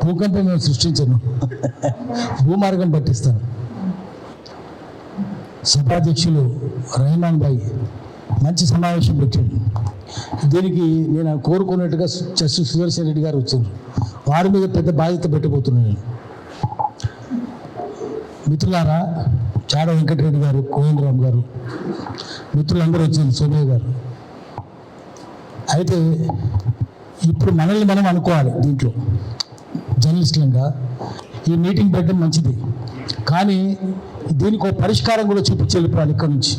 భూకంపం మేము సృష్టించను, భూమార్గం పట్టిస్తాను. సభాధ్యక్షులు రెహమాన్ భాయ్ మంచి సమావేశం పెట్టాడు. దీనికి నేను కోరుకున్నట్టుగా జస్టిస్ సుదర్శన్ రెడ్డి గారు వచ్చారు. వారి మీద పెద్ద బాధ్యత పెట్టబోతున్నాను. మిత్రులారా, చాడ వెంకటరెడ్డి గారు, కోదండరామ్ గారు, మిత్రులందరూ వచ్చారు, సోమయ్య గారు. అయితే ఇప్పుడు మనల్ని మనం అనుకోవాలి. దీంట్లో జర్నలిస్టులంగా ఈ మీటింగ్ పెట్టడం మంచిది, కానీ దీనికి ఒక పరిష్కారం కూడా చూపించి వెళ్ళిపోవాలి. ఇక్కడ నుంచి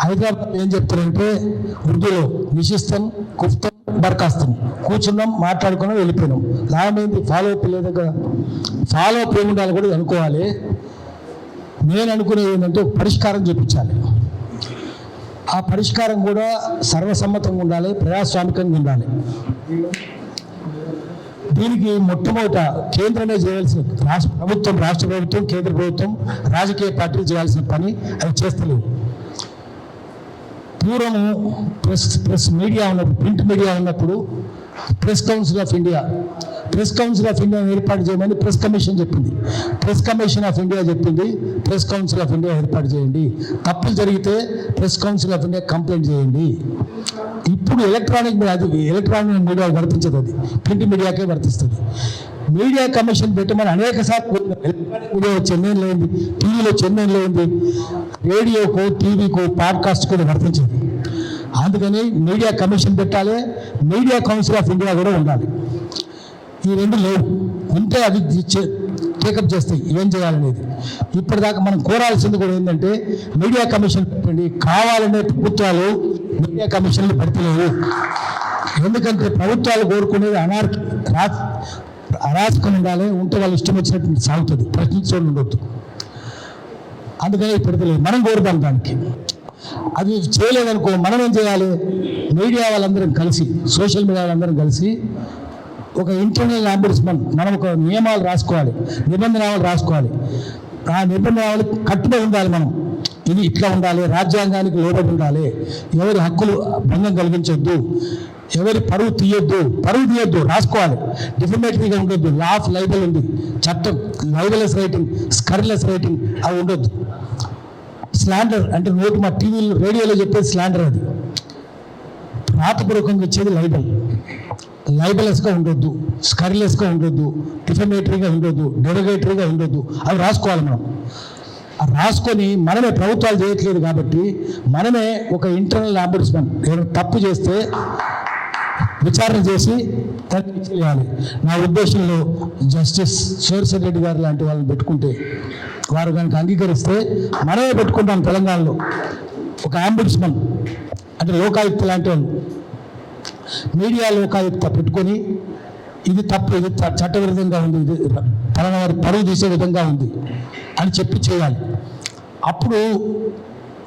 హైదరాబాద్ ఏం చెప్తారంటే ఉర్దూలో నిషిస్తాం, కుఫ్తాం, బర్ఖాస్తాం, కూర్చున్నాం, మాట్లాడుకున్నాం, వెళ్ళిపోయినాం. లాభమైంది, ఫాలో అప్ లేదు కదా. ఫాలో అప్ ఏముండాలి కూడా అనుకోవాలి. నేను అనుకునేది ఏంటంటే పరిష్కారం చూపించాలి. ఆ పరిష్కారం కూడా సర్వసమ్మతంగా ఉండాలి, ప్రజాస్వామికంగా ఉండాలి. దీనికి మొట్టమొదట కేంద్రమే చేయాల్సిన, రాష్ట్ర ప్రభుత్వం, కేంద్ర ప్రభుత్వం, రాజకీయ పార్టీలు చేయాల్సిన పని అవి చేస్తలేవు. పూర్వము ప్రెస్ మీడియా ఉన్నప్పుడు, ప్రింట్ మీడియా ఉన్నప్పుడు ప్రెస్ కౌన్సిల్ ఆఫ్ ఇండియా ఏర్పాటు చేయమని ప్రెస్ కమిషన్ చెప్పింది. ప్రెస్ కమిషన్ ఆఫ్ ఇండియా చెప్పింది ప్రెస్ కౌన్సిల్ ఆఫ్ ఇండియా ఏర్పాటు చేయండి, తప్పులు జరిగితే press council of India complaint చేయండి. ఇప్పుడు ఎలక్ట్రానిక్ మీడియా వర్తించదు, అది ప్రింట్ మీడియాకే వర్తిస్తుంది. మీడియా కమిషన్ పెట్టమని అనేక సార్లు ఎలక్ట్రానిక్ మీడియా చెన్నైలో ఉంది, టీవీలో చెన్నైలో ఉంది, రేడియోకో, టీవీకో, పాడ్కాస్ట్ కూడా వర్తించదు. అందుకని మీడియా కమిషన్ పెట్టాలి, మీడియా కౌన్సిల్ ఆఫ్ ఇండియా కూడా ఉండాలి. ఈ రెండు లేవు, ఉంటే అవి టేకప్ చేస్తాయి ఏం చేయాలనేది. ఇప్పటిదాకా మనం కోరాల్సింది కూడా ఏంటంటే మీడియా కమిషన్ పెట్టండి. కావాలనే ప్రభుత్వాలు మీడియా కమిషన్లు పెడతలేవు. ఎందుకంటే ప్రభుత్వాలు కోరుకునేది అరాచకం ఉండాలి, ఉంటే వాళ్ళు ఇష్టం వచ్చినట్టు సాగుతుంది, ప్రశ్నించడం ఉండొద్దు. అందుకని పెడతలేదు. మనం కోరుతాం దానికి. అది చేయలేదనుకో మనం ఏం చేయాలి? మీడియా వాళ్ళందరం కలిసి, సోషల్ మీడియా వాళ్ళందరం కలిసి ఒక ఇంటర్నల్ అంబుడ్స్మన్, మనం ఒక నియమాలు రాసుకోవాలి, నిబంధనలు రాసుకోవాలి. ఆ నిబంధనలు కట్టుబడి ఉండాలి. మనం ఇది ఇట్లా ఉండాలి, రాజ్యాంగానికి లోబడి ఉండాలి, ఎవరి హక్కులు భంగం కలిగించొద్దు, ఎవరి పరువు తీయొద్దు రాసుకోవాలి. డిఫమేటరీగా ఉండొద్దు. లా ఆఫ్ లైబల్ ఉంది, చట్టం, లైబలెస్ రైటింగ్, స్కర్లెస్ రైటింగ్ అవి ఉండొద్దు. స్లాండర్ అంటే నోటి మా టీవీలో, రేడియోలో చెప్పేది స్లాండర్, అది రాతపూర్వకంగా వచ్చేది లైబల్. లైబలెస్గా ఉండొద్దు, స్కర్లెస్గా ఉండొద్దు, డిఫమేటరీగా ఉండొద్దు, డెరగేటరీగా ఉండొద్దు. అవి రాసుకోవాలి. మనం రాసుకొని మనమే, ప్రభుత్వాలు చేయట్లేదు కాబట్టి మనమే ఒక ఇంటర్నల్ అంబుడ్స్మన్ ఏదైనా తప్పు చేస్తే విచారణ చేసి చేయాలి. నా ఉద్దేశంలో జస్టిస్ సుదర్శన్ రెడ్డి గారు లాంటి వాళ్ళని పెట్టుకుంటే, వారు కనుక అంగీకరిస్తే మనమే పెట్టుకుంటాం తెలంగాణలో ఒక అంబుడ్స్మన్, అంటే లోకాయుక్త లాంటి వాళ్ళు, మీడియా లోకాయుక్త పెట్టుకొని ఇది తప్పు, ఇది చట్టవిరుద్ధంగా ఉంది, ఇది పలానా వారి పరువు తీసే విధంగా ఉంది అని చెప్పి చేయాలి. అప్పుడు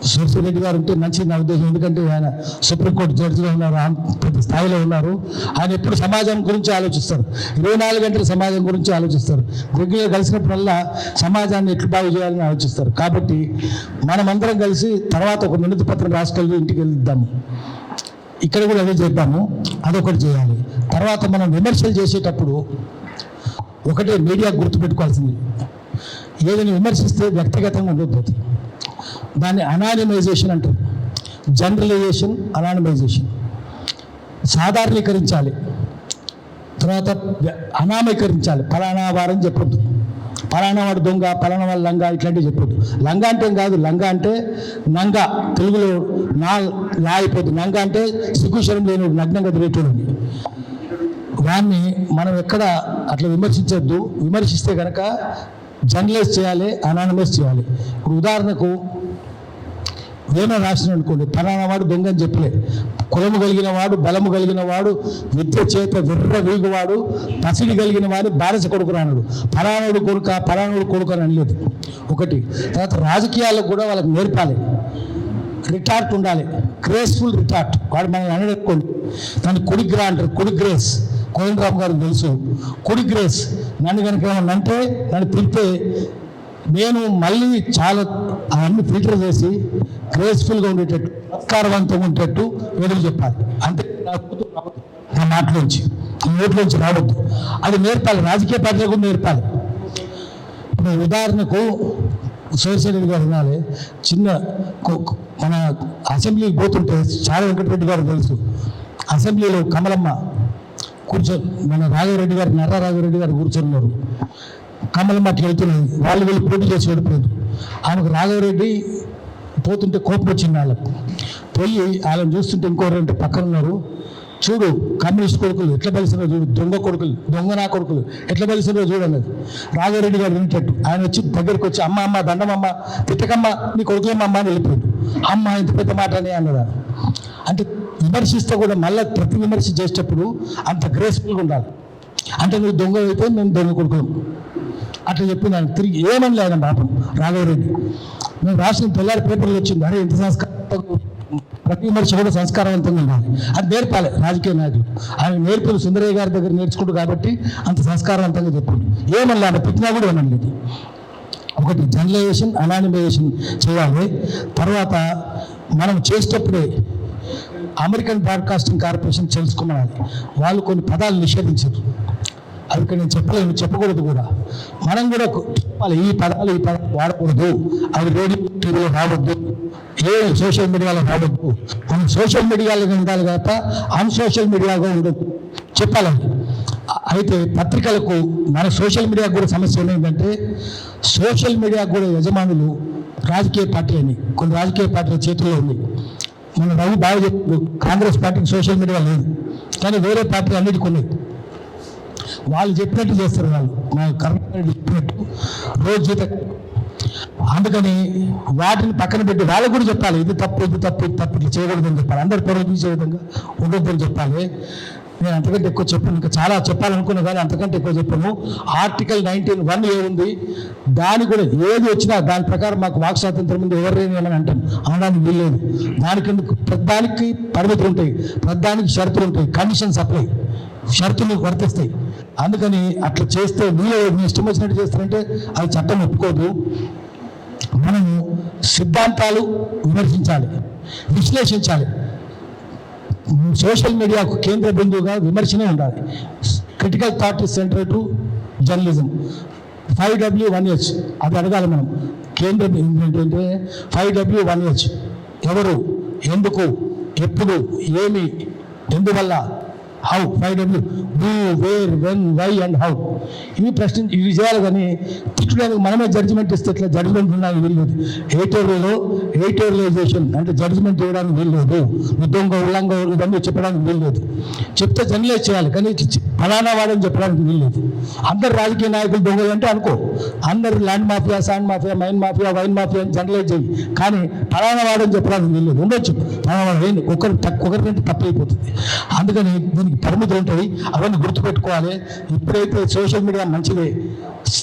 సుదర్శన్ రెడ్డి గారు ఉంటే మంచిది నా ఉద్దేశం. ఎందుకంటే ఆయన సుప్రీంకోర్టు జడ్జిలో ఉన్నారు, పెద్ద స్థాయిలో ఉన్నారు. ఆయన ఎప్పుడు సమాజం గురించి ఆలోచిస్తారు, 24 గంటలు సమాజం గురించి ఆలోచిస్తారు. రెగ్యులర్ కలిసినప్పుడల్లా సమాజాన్ని ఎట్లు బాగు చేయాలని ఆలోచిస్తారు. కాబట్టి మనమందరం కలిసి తర్వాత ఒక వినతి పత్రం రాసుకెళ్ళి ఇంటికి వెళ్దాము. ఇక్కడ కూడా అదే చేద్దాము, అదొకటి చేయాలి. తర్వాత మనం విమర్శలు చేసేటప్పుడు ఒకటే మీడియా గుర్తుపెట్టుకోవాల్సింది, ఏదైనా విమర్శిస్తే వ్యక్తిగతంగా ఉండొద్దు. దాన్ని అనానిమైజేషన్ అంటారు. జనరలైజేషన్, అనానిమైజేషన్. సాధారణీకరించాలి, తర్వాత అనామీకరించాలి. ఫలానా వారని చెప్పొద్దు, ఫలానా వాడు దొంగ, ఫలానా వాడు లంగా, ఇట్లాంటివి చెప్పొద్దు. లంగా అంటే ఏం కాదు, లంగా అంటే నంగా, తెలుగులో లా అయిపోద్దు. నంగా అంటే సిగ్గుశరం లేని నగ్నంగా తిరిగేటోడు. వాడిని మనం ఎక్కడ అట్లా విమర్శించొద్దు. విమర్శిస్తే కనుక జర్నలైజ్ చేయాలి, అనానిమైజ్ చేయాలి. ఇప్పుడు ఉదాహరణకు వేమ రాసిన అనుకోండి, ఫలానా వాడు దొంగ అని చెప్పలే. కులము కలిగిన వాడు, బలము కలిగిన వాడు, విద్య చేత విర్ర వీగువాడు, పసిడి కలిగిన వాడు బారస కొడుకు అన్నాడు. ఫలానాడు కొడుకు అని అనలేదు. ఒకటి. తర్వాత రాజకీయాలకు కూడా వాళ్ళకి నేర్పాలి. రిటార్ట్ ఉండాలి, గ్రేస్ఫుల్ రిటార్ట్. వాడు మనల్ని అనడుకోండి, దాన్ని కుడిగ్రా అంటారు, కుడిగ్రేస్. కోదండరామ్ గారికి తెలుసు కుడిగ్రేస్. నన్ను కనుక ఏమన్నా అంటే నన్ను పిలితే నేను మళ్ళీ చాలా అవన్నీ ఫిల్టర్ చేసి గ్రేస్ఫుల్గా ఉండేటట్టు, సంస్కారవంతంగా ఉండేటట్టు ఎదురు చెప్పాలి. అంతే నా మాటలోంచి. నోట్లోంచి రావద్దు. అది నేర్పాలి, రాజకీయ పార్టీలకు కూడా నేర్పాలి. ఇప్పుడు ఉదాహరణకు సోమశేఖర్ గారు వినాలి, చిన్న మన అసెంబ్లీకి పోతుంటే చాలా వెంకటరెడ్డి గారు తెలుసు, అసెంబ్లీలో కమలమ్మ మన రాఘవరెడ్డి గారు నర్రా రాఘవరెడ్డి గారు కూర్చొన్నారు. కమలమ్మ అట్లా వెళ్తున్నది, వాళ్ళు వెళ్ళి పోటీ చేసి ఓడిపోయారు. ఆమెకు రాఘవరెడ్డి పోతుంటే కోపం వచ్చింది వాళ్ళకు. పోయి వాళ్ళని చూస్తుంటే ఇంకోరంటే పక్కన ఉన్నారు, చూడు కమ్యూనిస్ట్ కొడుకులు ఎట్లా బలిసినో చూడు, దొంగ కొడుకులు, దొంగ నా కొడుకులు ఎట్లా బలిసినో చూడన్నది. రాఘవరెడ్డి గారు వింటట్టు ఆయన వచ్చి దగ్గరికి వచ్చి అమ్మ అమ్మ దండమమ్మ తిట్టకమ్మ నీ కొడుకులమ్మ అని వెళ్ళిపోయాడు. అమ్మ ఇంత పెద్ద మాట అని అన్నదా. అంటే విమర్శిస్తే కూడా మళ్ళీ ప్రతి విమర్శ చేసేటప్పుడు అంత గ్రేస్ఫుల్గా ఉండాలి. అంటే నువ్వు దొంగ అయితే మేము దొంగ కొడుకులు అట్లా చెప్పింది. ఆయన తిరిగి ఏమని లేదండి పాపం రాఘవరెడ్డి. మేము రాసిన తెల్లారి పేపర్లు వచ్చింది, అరే ఇంత సంస్కారం, ప్రతి విమర్శ కూడా సంస్కారవంతంగా ఉండాలి. అది నేర్పాలి రాజకీయ నాయకులు. ఆయన నేర్పులు సుందరయ్య గారి దగ్గర నేర్చుకుంటూ కాబట్టి అంత సంస్కారవంతంగా చెప్పింది. ఏమన్నా అంటే పెట్టినా కూడా ఏమనలేదు. ఒకటి జర్నలైజేషన్, అనానిమైజేషన్ చేయాలి. తర్వాత మనం చేసేటప్పుడే అమెరికన్ బ్రాడ్కాస్టింగ్ కార్పొరేషన్ తెలుసుకోవాలి, వాళ్ళు కొన్ని పదాలు నిషేధించారు. అవి నేను చెప్పలేను, చెప్పకూడదు కూడా. మనం కూడా చెప్పాలి, ఈ పదాలు వాడకూడదు, అవి రేడియో టీవీలో రావద్దు, ఏ సోషల్ మీడియాలో రావద్దు. మనం సోషల్ మీడియాలో ఉండాలి తప్ప అన్సోషల్ మీడియాగా ఉండదు చెప్పాలి. అయితే పత్రికలకు మన సోషల్ మీడియాకు కూడా సమస్య ఏంటంటే, సోషల్ మీడియాకు కూడా యజమానులు రాజకీయ పార్టీ అని కొన్ని రాజకీయ పార్టీల చేతుల్లో ఉంది. మన రవి బాగా చెప్పారు, కాంగ్రెస్ పార్టీకి సోషల్ మీడియా లేదు, కానీ వేరే పార్టీ అన్నిటికీ ఉన్నాయి. వాళ్ళు చెప్పినట్టు చేస్తారు, వాళ్ళు మా కర్ణాటక చెప్పినట్టు రోజు జీత. అందుకని వాటిని పక్కన పెట్టి వాళ్ళకు కూడా చెప్పాలి, ఇది తప్పు ఇది తప్పు ఇది తప్పు, ఇది చేయకూడదని చెప్పాలి. అందరు పొరగించే విధంగా ఉండొద్దని చెప్పాలి. నేను అంతకంటే ఎక్కువ చెప్పాను, ఇంకా చాలా చెప్పాలనుకున్నా కానీ అంతకంటే ఎక్కువ చెప్పాను. ఆర్టికల్ 19(1) ఏముంది, దాని కూడా ఏది వచ్చినా దాని ప్రకారం మాకు వాక్ స్వాతంత్రం ఉంది, ఎవరైనా అంటాం, అనడానికి వీల్లేదు. దానికి ప్రతిదానికి పరిమితులు ఉంటాయి, ప్రతిదానికి షరతులు ఉంటాయి, కండిషన్స్ అప్లై, షరతులు వర్తిస్తాయి. అందుకని అట్లా చేస్తే వీళ్ళు మీ ఇష్టం వచ్చినట్టు చేస్తారంటే అది చట్టం ఒప్పుకోదు. మనము సిద్ధాంతాలు విమర్శించాలి, విశ్లేషించాలి. సోషల్ మీడియాకు కేంద్ర బిందువుగా విమర్శనే ఉండాలి. Critical thought is centre to journalism. 5W1H అది అడగాలి మనం. కేంద్ర ఏంటంటే 5W1H ఎవరు, ఎందుకు, ఎప్పుడు, ఏమి, ఎందువల్ల, how. 5W who, where, when, why and how. ఇవి చేయాలి. కానీ తిట్టడానికి మనమే జడ్జిమెంట్ ఇస్తే ఇట్లా జడ్జిమెంట్ ఉండడానికి వీల్లేదు. ఎడిటోరియలైజేషన్ అంటే జడ్జిమెంట్ ఇవ్వడానికి వీల్లేదు. ఉద్యోగ ఉల్లంఘ ఇవన్నీ చెప్పడానికి వీల్లేదు. చెప్తే జర్నలైజ్ చేయాలి, కానీ ఫలానా వాడని చెప్పడానికి వీల్లేదు. అందరు రాజకీయ నాయకులు దొంగలు అంటే అనుకో, అందరు land mafia, sand mafia, mine mafia, wine mafia అని జర్నలైజ్ చేయి, కానీ ఫలానా వాడని చెప్పడానికి వీల్లేదు. ఉండొచ్చు ఫలానా వాడు, ఒకరికంటే తప్పైపోతుంది. అందుకని దీనికి పరిమితులు ఉంటాయి, అవన్నీ గుర్తుపెట్టుకోవాలి. ఇప్పుడైతే సోషల్ మీడియా మంచిదే,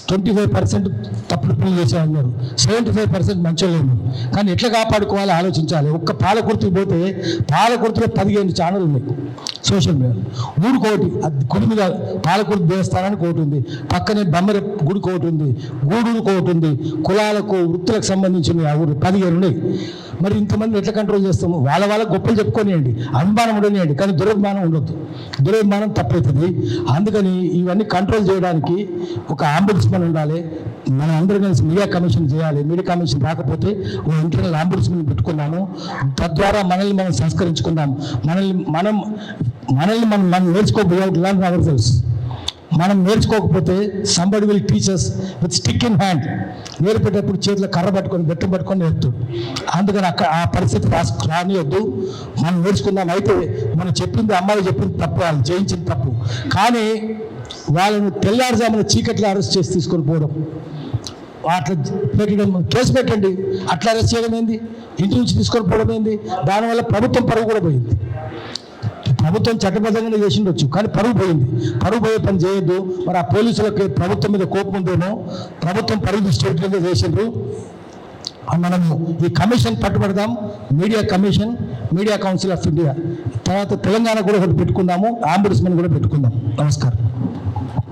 25% తప్పుడు పనులు చేసేవాళ్ళు, 75% మంచోళ్ళు ఉన్నారు. కానీ ఎట్లా కాపాడుకోవాలి ఆలోచించాలి. ఒక్క పాలకుర్తికి పోతే పాలకుర్తిలో 15 ఛానల్ ఉన్నాయి సోషల్ మీడియా. ఊరుకోటి గుడి మీద పాలకుర్తి దేవస్థానానికి ఒకటి ఉంది, పక్కనే బొమ్మర గుడికి ఒకటి ఉంది, గూడూరుకు ఒకటి ఉంది, కులాలకు వృత్తులకు సంబంధించిన ఆ ఊరు 15 ఉన్నాయి. మరి ఇంతమంది ఎట్లా కంట్రోల్ చేస్తాము? వాళ్ళ గొప్పలు చెప్పుకోనియండి, అభిమానం ఉండనియండి, కానీ దురభిమానం ఉండొద్దు. దురభిమానం తప్పవుతుంది. అందుకని ఇవన్నీ కంట్రోల్ చేయడానికి ఒక ఆంబుడ్స్మన్ ఉండాలి. మనం అందరం కలిసి మీడియా కమిషన్ చేయాలి. మీడియా కమిషన్ రాకపోతే ఓ ఇంటర్నల్ ఆంబుడ్స్మన్ పెట్టుకున్నాము. తద్వారా మనల్ని మనం సంస్కరించుకుందాం. మనల్ని మనం నేర్చుకోబోయే మనం నేర్చుకోకపోతే somebody will teachers with stick in hand. నేర్పేటప్పుడు చేతిలో కర్ర పట్టుకొని బెట్టం పట్టుకొని నేర్పుతాడు. అందుకని ఆ పరిస్థితి రానియొద్దు. మనం నేర్చుకుందాం. అయితే మనం చెప్పింది, అమ్మాయి చెప్పింది తప్పు, వాళ్ళు చేయించింది తప్పు. కానీ వాళ్ళను తెల్లారుజామున చీకట్లో అరెస్ట్ చేసి తీసుకొని పోవడం, అట్లా పెట్టడం, కేసు పెట్టండి. అట్లా అరెస్ట్ చేయడం ఏంది, ఇంటి నుంచి తీసుకొని పోవడం ఏంది? దానివల్ల ప్రభుత్వం పరువు కూడా పోయింది. ప్రభుత్వం చట్టబద్ధంగానే చేసిండొచ్చు, కానీ పరువు పోయింది. పరువు పోయే పని చేయొద్దు. మరి ఆ పోలీసులకి ప్రభుత్వం మీద కోపం ఉందేమో, ప్రభుత్వం పరువు స్టేట్లుగా చేసిండ్రు. మనము ఈ కమిషన్ పట్టుబడదాం, media commission, media council of India. తర్వాత తెలంగాణ కూడా ఒకటి పెట్టుకుందాము, ఆంబుడ్స్మన్ కూడా పెట్టుకుందాం. నమస్కారం.